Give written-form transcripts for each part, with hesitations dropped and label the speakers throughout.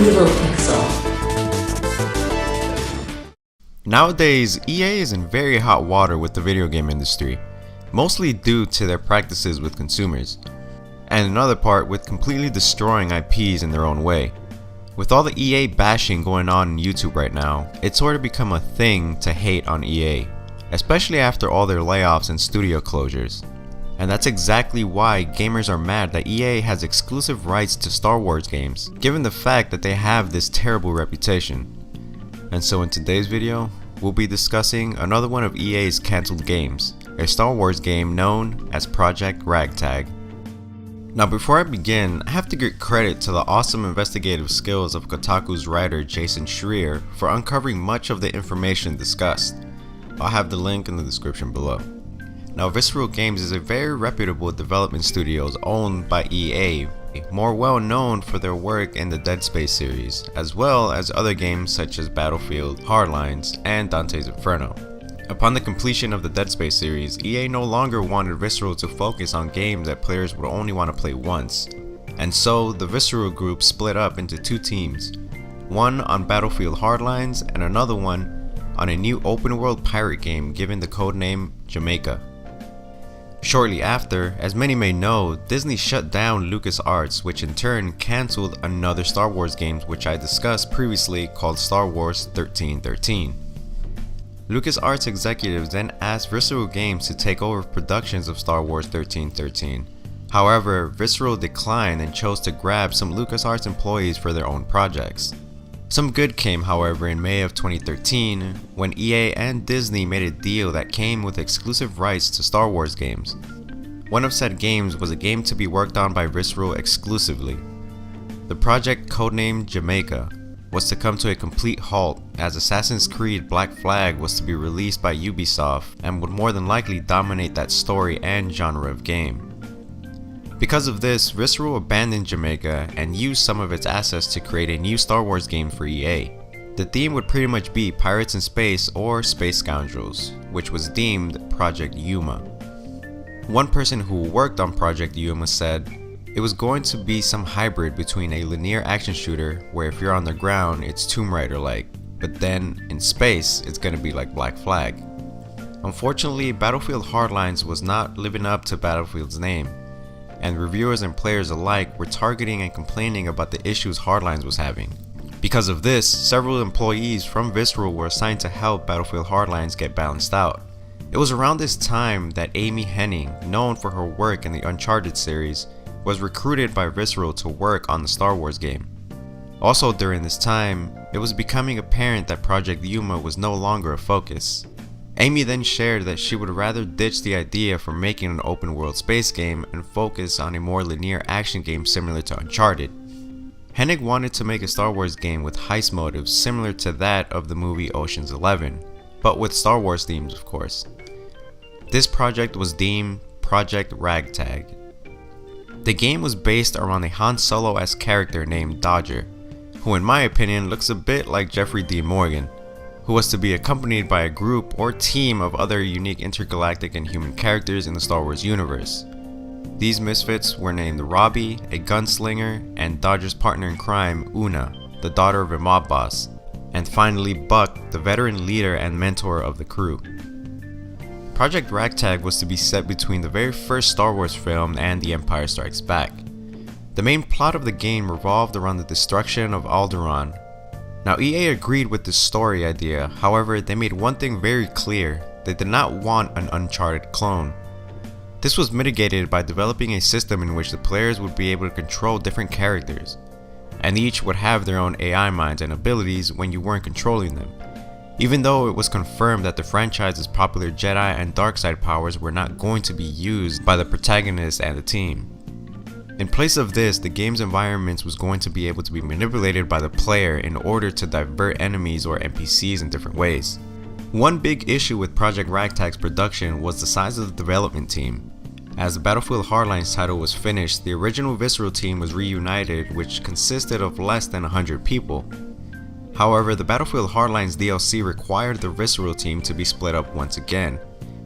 Speaker 1: Evil Pixel.
Speaker 2: Nowadays, EA is in very hot water with the video game industry, mostly due to their practices with consumers, and another part with completely destroying IPs in their own way. With all the EA bashing going on in YouTube right now, it's sort of become a thing to hate on EA, especially after all their layoffs and studio closures. And that's exactly why gamers are mad that EA has exclusive rights to Star Wars games, given the fact that they have this terrible reputation. And so in today's video, we'll be discussing another one of EA's cancelled games, a Star Wars game known as Project Ragtag. Now before I begin, I have to give credit to the awesome investigative skills of Kotaku's writer Jason Schreier for uncovering much of the information discussed. I'll have the link in the description below. Now Visceral Games is a very reputable development studio owned by EA, more well known for their work in the Dead Space series, as well as other games such as Battlefield, Hardlines, and Dante's Inferno. Upon the completion of the Dead Space series, EA no longer wanted Visceral to focus on games that players would only want to play once, and so the Visceral group split up into two teams, one on Battlefield Hardlines and another one on a new open world pirate game given the codename Jamaica. Shortly after, as many may know, Disney shut down LucasArts, which in turn cancelled another Star Wars game which I discussed previously called Star Wars 1313. LucasArts executives then asked Visceral Games to take over productions of Star Wars 1313. However, Visceral declined and chose to grab some LucasArts employees for their own projects. Some good came, however, in May of 2013 when EA and Disney made a deal that came with exclusive rights to Star Wars games. One of said games was a game to be worked on by Visceral exclusively. The project, codenamed Jamaica, was to come to a complete halt as Assassin's Creed Black Flag was to be released by Ubisoft and would more than likely dominate that story and genre of game. Because of this, Visceral abandoned Jamaica and used some of its assets to create a new Star Wars game for EA. The theme would pretty much be Pirates in Space or Space Scoundrels, which was deemed Project Yuma. One person who worked on Project Yuma said, "It was going to be some hybrid between a linear action shooter where if you're on the ground it's Tomb Raider-like, but then in space it's gonna be like Black Flag." Unfortunately, Battlefield Hardlines was not living up to Battlefield's name, and reviewers and players alike were targeting and complaining about the issues Hardlines was having. Because of this, several employees from Visceral were assigned to help Battlefield Hardlines get balanced out. It was around this time that Amy Hennig, known for her work in the Uncharted series, was recruited by Visceral to work on the Star Wars game. Also during this time, it was becoming apparent that Project Yuma was no longer a focus. Amy then shared that she would rather ditch the idea for making an open world space game and focus on a more linear action game similar to Uncharted. Hennig wanted to make a Star Wars game with heist motives similar to that of the movie Ocean's 11, but with Star Wars themes of course. This project was deemed Project Ragtag. The game was based around a Han Solo-esque character named Dodger, who in my opinion looks a bit like Jeffrey Dean Morgan, who was to be accompanied by a group or team of other unique intergalactic and human characters in the Star Wars universe. These misfits were named Robbie, a gunslinger, and Dodger's partner in crime, Una, the daughter of a mob boss, and finally Buck, the veteran leader and mentor of the crew. Project Ragtag was to be set between the very first Star Wars film and The Empire Strikes Back. The main plot of the game revolved around the destruction of Alderaan. Now EA agreed with this story idea, however they made one thing very clear: they did not want an Uncharted clone. This was mitigated by developing a system in which the players would be able to control different characters, and each would have their own AI minds and abilities when you weren't controlling them, even though it was confirmed that the franchise's popular Jedi and Darkside powers were not going to be used by the protagonist and the team. In place of this, the game's environments was going to be able to be manipulated by the player in order to divert enemies or NPCs in different ways. One big issue with Project Ragtag's production was the size of the development team. As the Battlefield Hardlines title was finished, the original Visceral team was reunited, which consisted of less than 100 people. However, the Battlefield Hardlines DLC required the Visceral team to be split up once again,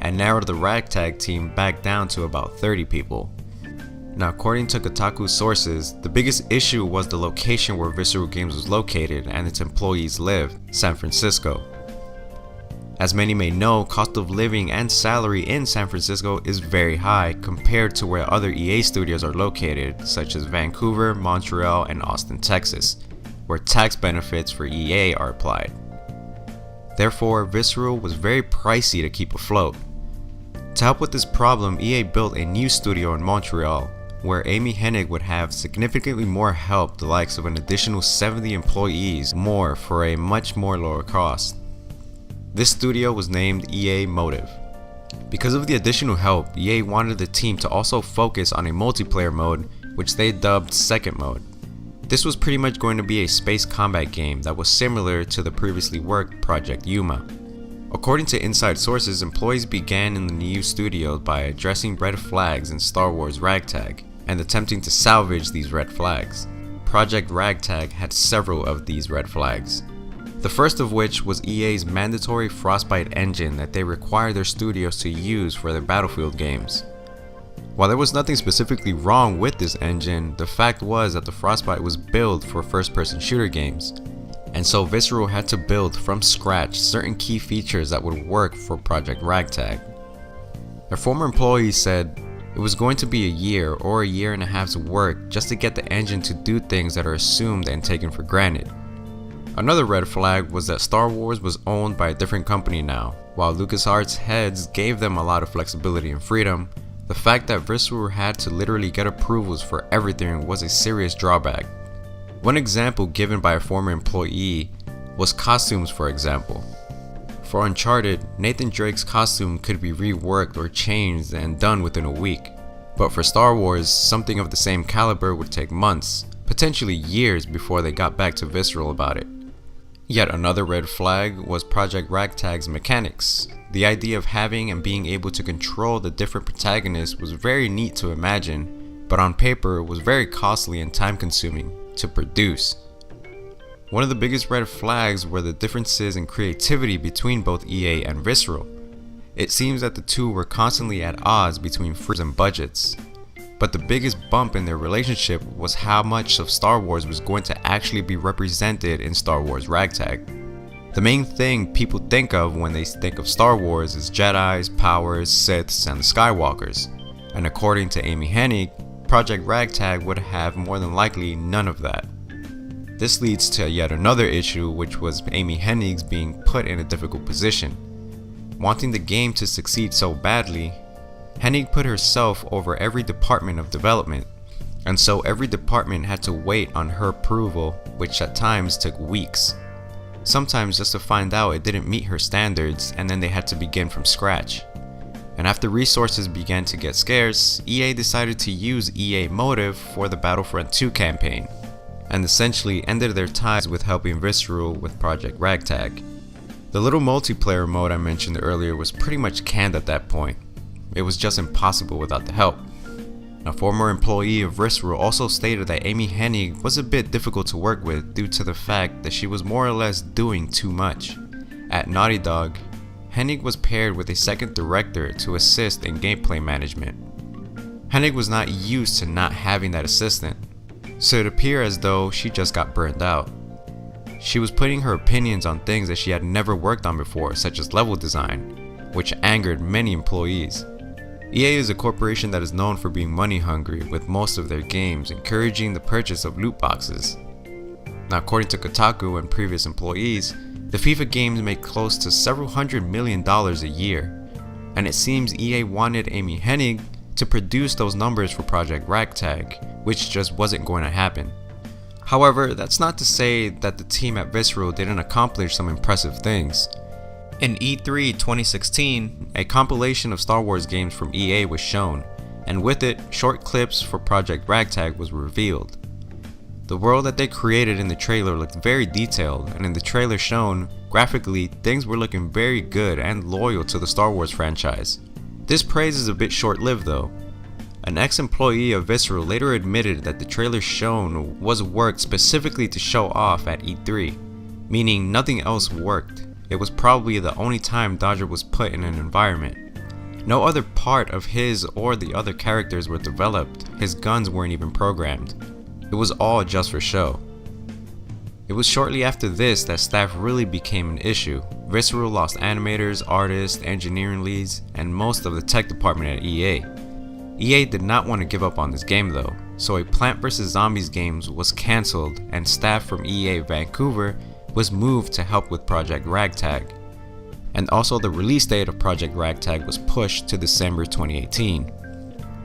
Speaker 2: and narrowed the Ragtag team back down to about 30 people. Now, according to Kotaku sources, the biggest issue was the location where Visceral Games was located and its employees lived, San Francisco. As many may know, cost of living and salary in San Francisco is very high compared to where other EA studios are located, such as Vancouver, Montreal, and Austin, Texas, where tax benefits for EA are applied. Therefore, Visceral was very pricey to keep afloat. To help with this problem, EA built a new studio in Montreal, where Amy Hennig would have significantly more help, the likes of an additional 70 employees more for a much more lower cost. This studio was named EA Motive. Because of the additional help, EA wanted the team to also focus on a multiplayer mode, which they dubbed Second Mode. This was pretty much going to be a space combat game that was similar to the previously worked Project Yuma. According to inside sources, employees began in the new studio by addressing red flags in Star Wars Ragtag and attempting to salvage these red flags. Project Ragtag had several of these red flags. The first of which was EA's mandatory Frostbite engine that they required their studios to use for their Battlefield games. While there was nothing specifically wrong with this engine, the fact was that the Frostbite was built for first-person shooter games, and so Visceral had to build from scratch certain key features that would work for Project Ragtag. Their former employees said it was going to be a year or a year and a half's work just to get the engine to do things that are assumed and taken for granted. Another red flag was that Star Wars was owned by a different company now. While LucasArts heads gave them a lot of flexibility and freedom, the fact that Visceral had to literally get approvals for everything was a serious drawback. One example given by a former employee was costumes, for example. For Uncharted, Nathan Drake's costume could be reworked or changed and done within a week. But for Star Wars, something of the same caliber would take months, potentially years before they got back to Visceral about it. Yet another red flag was Project Ragtag's mechanics. The idea of having and being able to control the different protagonists was very neat to imagine, but on paper was very costly and time consuming to produce. One of the biggest red flags were the differences in creativity between both EA and Visceral. It seems that the two were constantly at odds between frees and budgets. But the biggest bump in their relationship was how much of Star Wars was going to actually be represented in Star Wars Ragtag. The main thing people think of when they think of Star Wars is Jedis, Powers, Siths, and the Skywalkers. And according to Amy Hennig, Project Ragtag would have more than likely none of that. This leads to yet another issue, which was Amy Hennig's being put in a difficult position. Wanting the game to succeed so badly, Hennig put herself over every department of development, and so every department had to wait on her approval, which at times took weeks. Sometimes just to find out it didn't meet her standards, and then they had to begin from scratch. And after resources began to get scarce, EA decided to use EA Motive for the Battlefront 2 campaign, and essentially ended their ties with helping Visceral with Project Ragtag. The little multiplayer mode I mentioned earlier was pretty much canned at that point. It was just impossible without the help. A former employee of Visceral also stated that Amy Hennig was a bit difficult to work with due to the fact that she was more or less doing too much. At Naughty Dog, Hennig was paired with a second director to assist in gameplay management. Hennig was not used to not having that assistant, so it appeared as though she just got burned out. She was putting her opinions on things that she had never worked on before, such as level design, which angered many employees. EA is a corporation that is known for being money hungry, with most of their games encouraging the purchase of loot boxes. Now, according to Kotaku and previous employees, the FIFA games make close to several $100 million a year, and it seems EA wanted Amy Hennig to produce those numbers for Project Ragtag, which just wasn't going to happen. However, that's not to say that the team at Visceral didn't accomplish some impressive things. In E3 2016, a compilation of Star Wars games from EA was shown, and with it, short clips for Project Ragtag was revealed. The world that they created in the trailer looked very detailed, and in the trailer shown, graphically, things were looking very good and loyal to the Star Wars franchise. This praise is a bit short-lived though. An ex-employee of Visceral later admitted that the trailer shown was worked specifically to show off at E3, meaning nothing else worked. It was probably the only time Dodger was put in an environment. No other part of his or the other characters were developed, his guns weren't even programmed. It was all just for show. It was shortly after this that staff really became an issue. Visceral lost animators, artists, engineering leads, and most of the tech department at EA. EA did not want to give up on this game though, so a Plant vs. Zombies game was cancelled and staff from EA Vancouver was moved to help with Project Ragtag. And also the release date of Project Ragtag was pushed to December 2018.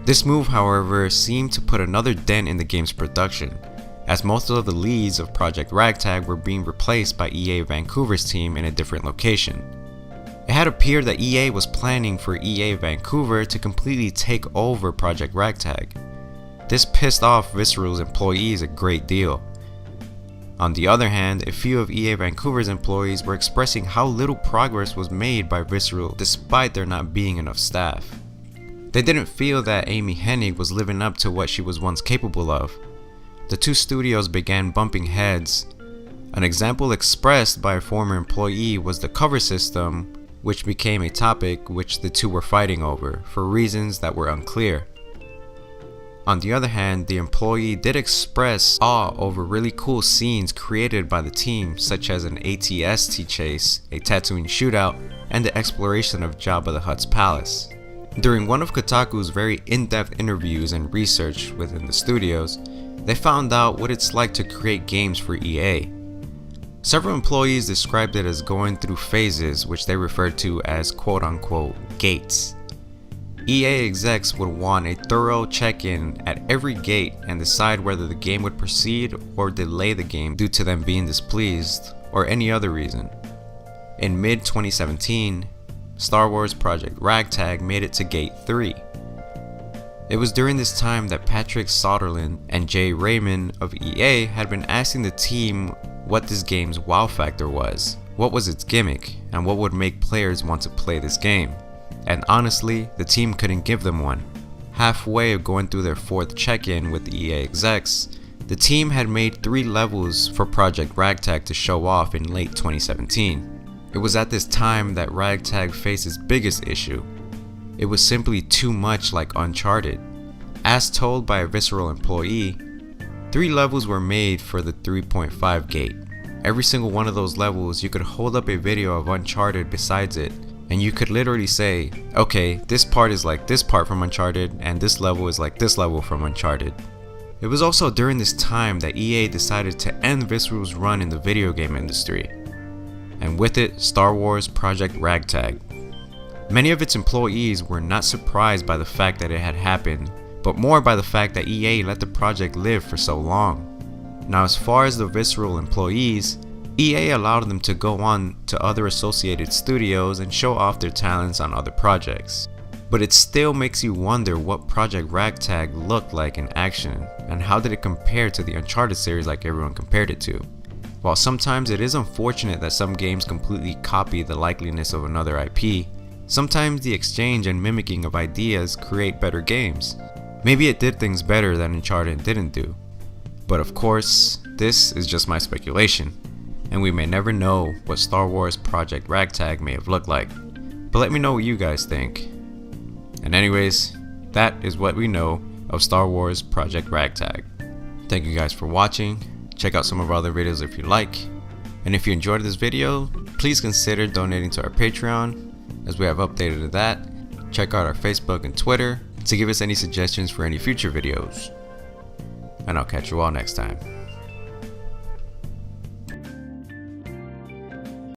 Speaker 2: This move, however, seemed to put another dent in the game's production, as most of the leads of Project Ragtag were being replaced by EA Vancouver's team in a different location. It had appeared that EA was planning for EA Vancouver to completely take over Project Ragtag. This pissed off Visceral's employees a great deal. On the other hand, a few of EA Vancouver's employees were expressing how little progress was made by Visceral despite there not being enough staff. They didn't feel that Amy Hennig was living up to what she was once capable of. The two studios began bumping heads. An example expressed by a former employee was the cover system, which became a topic which the two were fighting over for reasons that were unclear. On the other hand, the employee did express awe over really cool scenes created by the team, such as an AT-ST chase, a Tatooine shootout, and the exploration of Jabba the Hutt's palace. During one of Kotaku's very in-depth interviews and research within the studios, they found out what it's like to create games for EA. Several employees described it as going through phases which they referred to as quote-unquote gates. EA execs would want a thorough check-in at every gate and decide whether the game would proceed or delay the game due to them being displeased or any other reason. In mid-2017, Star Wars Project Ragtag made it to Gate 3. It was during this time that Patrick Soderlund and Jay Raymond of EA had been asking the team what this game's wow factor was, what was its gimmick, and what would make players want to play this game. And honestly, the team couldn't give them one. Halfway of going through their fourth check-in with the EA execs, the team had made 3 levels for Project Ragtag to show off in late 2017. It was at this time that Ragtag faced its biggest issue. It was simply too much like Uncharted. As told by a Visceral employee, 3 levels were made for the 3.5 gate. Every single one of those levels, you could hold up a video of Uncharted besides it, and you could literally say, okay, this part is like this part from Uncharted, and this level is like this level from Uncharted. It was also during this time that EA decided to end Visceral's run in the video game industry, and with it, Star Wars Project Ragtag. Many of its employees were not surprised by the fact that it had happened, but more by the fact that EA let the project live for so long. Now, as far as the Visceral employees, EA allowed them to go on to other associated studios and show off their talents on other projects. But it still makes you wonder what Project Ragtag looked like in action, and how did it compare to the Uncharted series like everyone compared it to. While sometimes it is unfortunate that some games completely copy the likeliness of another IP, sometimes the exchange and mimicking of ideas create better games. Maybe it did things better than Uncharted didn't do. But of course, this is just my speculation, and we may never know what Star Wars Project Ragtag may have looked like. But let me know what you guys think. And anyways, that is what we know of Star Wars Project Ragtag. Thank you guys for watching. Check out some of our other videos if you like. And if you enjoyed this video, please consider donating to our Patreon, as we have updated that. Check out our Facebook and Twitter to give us any suggestions for any future videos. And I'll catch you all next time.